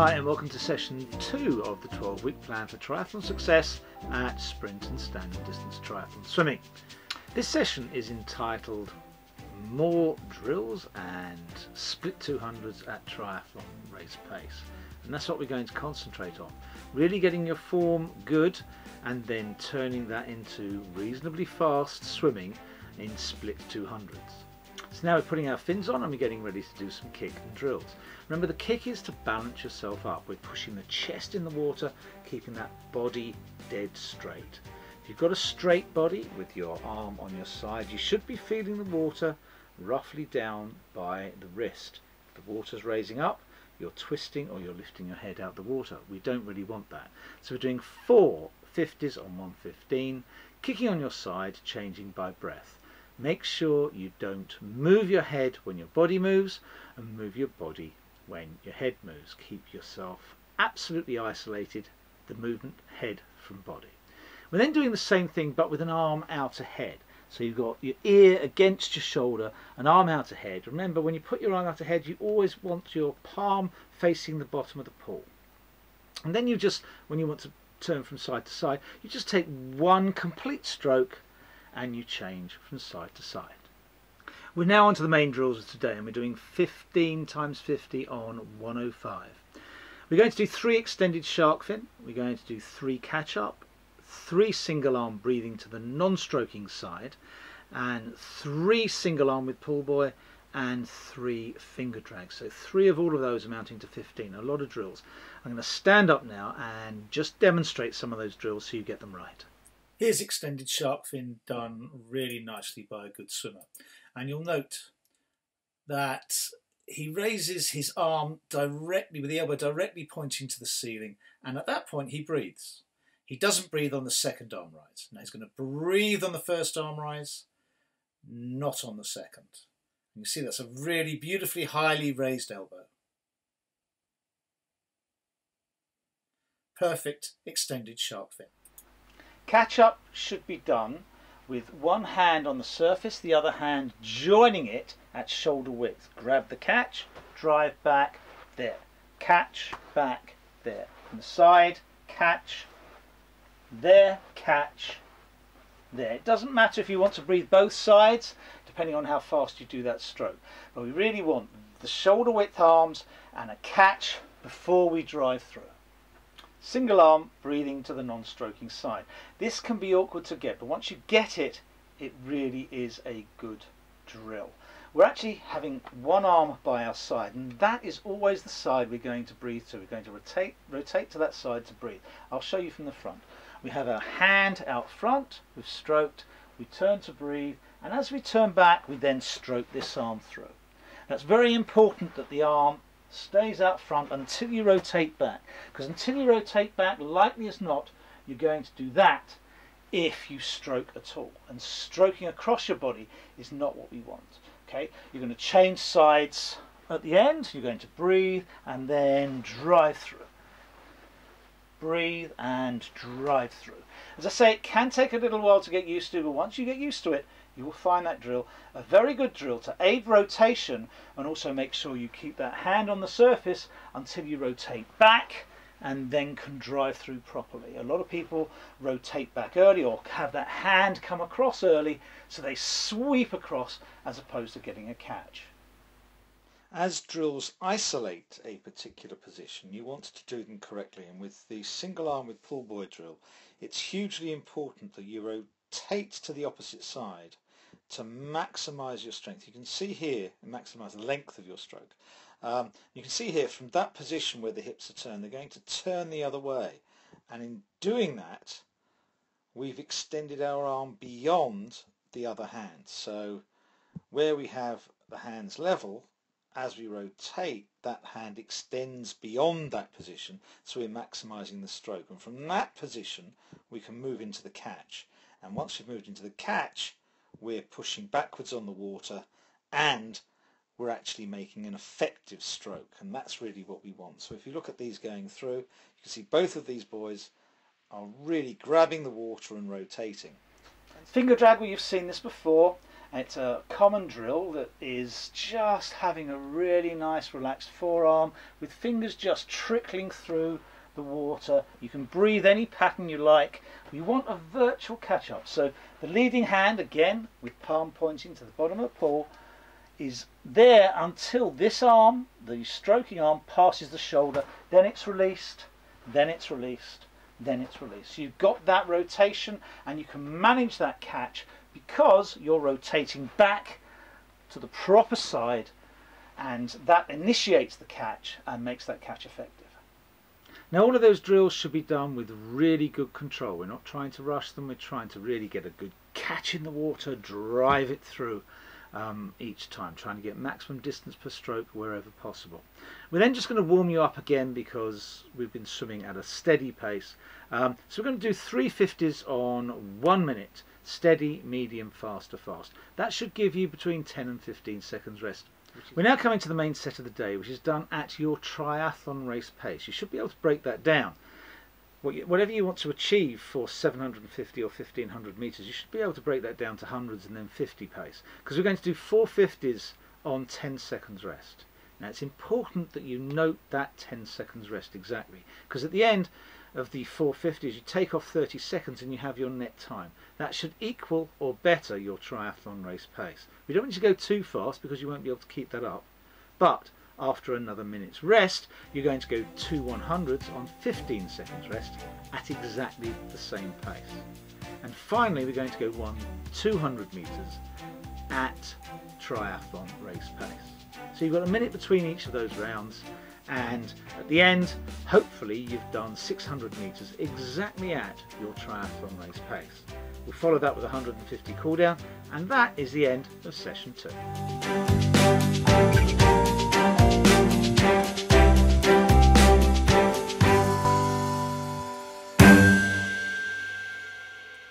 Hi and welcome to session 2 of the 12-week plan for triathlon success at sprint and standing distance triathlon swimming. This session is entitled More Drills and Split 200s at Triathlon Race Pace, and that's what we're going to concentrate on. Really getting your form good and then turning that into reasonably fast swimming in split 200s. So now we're putting our fins on and we're getting ready to do some kick and drills. Remember, the kick is to balance yourself up. We're pushing the chest in the water, keeping that body dead straight. If you've got a straight body with your arm on your side, you should be feeling the water roughly down by the wrist. If the water's raising up, you're twisting or you're lifting your head out the water. We don't really want that. So we're doing 4 50s on 115, kicking on your side, changing by breath. Make sure you don't move your head when your body moves and move your body when your head moves. Keep yourself absolutely isolated, the movement head from body. We're then doing the same thing but with an arm out ahead. So you've got your ear against your shoulder, an arm out ahead. Remember, when you put your arm out ahead, you always want your palm facing the bottom of the pool. And then you just, when you want to turn from side to side, you just take one complete stroke and you change from side to side. We're now on to the main drills of today, and we're doing 15 times 50 on 105. We're going to do 3 extended shark fin, we're going to do 3 catch up, 3 single arm breathing to the non-stroking side, and 3 single arm with pull buoy, and 3 finger drags. So 3 of all of those amounting to 15, a lot of drills. I'm going to stand up now and just demonstrate some of those drills so you get them right. Here's extended shark fin done really nicely by a good swimmer. And you'll note that he raises his arm directly, with the elbow directly pointing to the ceiling, and at that point he breathes. He doesn't breathe on the second arm rise. Now he's going to breathe on the first arm rise, not on the second. And you see that's a really beautifully highly raised elbow. Perfect extended shark fin. Catch up should be done with one hand on the surface, the other hand joining it at shoulder width. Grab the catch, drive back, there. Catch, back, there. From the side, catch, there, catch, there. It doesn't matter if you want to breathe both sides, depending on how fast you do that stroke. But we really want the shoulder width arms and a catch before we drive through. Single arm breathing to the non-stroking side. This can be awkward to get, but once you get it, it really is a good drill. We're actually having one arm by our side, and that is always the side we're going to breathe to. We're going to rotate to that side to breathe. I'll show you from the front. We have our hand out front, we've stroked, we turn to breathe, and as we turn back, we then stroke this arm through. That's very important that the arm stays out front until you rotate back, because until you rotate back, likely as not, you're going to do that if you stroke at all, and stroking across your body is not what we want. Okay, you're going to change sides at the end, you're going to breathe and then drive through. Breathe and drive through. As I say, it can take a little while to get used to, but once you get used to it, you will find that drill a very good drill to aid rotation, and also make sure you keep that hand on the surface until you rotate back and then can drive through properly. A lot of people rotate back early or have that hand come across early, so they sweep across as opposed to getting a catch. As drills isolate a particular position, you want to do them correctly, and with the single arm with pull buoy drill, it's hugely important that you rotate to the opposite side to maximize your strength. You can see here, maximize the length of your stroke. You can see here from that position where the hips are turned, they're going to turn the other way, and in doing that we've extended our arm beyond the other hand. So where we have the hands level, as we rotate, that hand extends beyond that position, so we're maximizing the stroke, and from that position we can move into the catch, and once we've moved into the catch, we're pushing backwards on the water and we're actually making an effective stroke, and that's really what we want. So if you look at these going through, you can see both of these boys are really grabbing the water and rotating. Finger drag, well, you've seen this before, It's a common drill that is just having a really nice relaxed forearm with fingers just trickling through the water. You can breathe any pattern you like. We want a virtual catch-up. So the leading hand, again with palm pointing to the bottom of the pool, is there until this arm, the stroking arm, passes the shoulder. Then it's released, then it's released, then it's released. So you've got that rotation and you can manage that catch because you're rotating back to the proper side, and that initiates the catch and makes that catch effective. Now all of those drills should be done with really good control. We're not trying to rush them, we're trying to really get a good catch in the water, drive it through each time, trying to get maximum distance per stroke wherever possible. We're then just going to warm you up again because we've been swimming at a steady pace. So we're going to do 350s on 1 minute, steady, medium, faster, fast. That should give you between 10 and 15 seconds rest. We're now coming to the main set of the day, which is done at your triathlon race pace. You should be able to break that down. Whatever you want to achieve for 750 or 1500 meters, you should be able to break that down to hundreds and then 50 pace, because we're going to do 450s on 10 seconds rest. Now it's important that you note that 10 seconds rest exactly, because at the end of the 450s you take off 30 seconds and you have your net time. That should equal or better your triathlon race pace. We don't want you to go too fast because you won't be able to keep that up, but after another minute's rest you're going to go 2 100s on 15 seconds rest at exactly the same pace. And finally we're going to go 1 200 meters at triathlon race pace. So you've got a minute between each of those rounds, and at the end hopefully you've done 600 meters exactly at your triathlon race pace. We'll follow that with 150 cool down, and that is the end of session 2.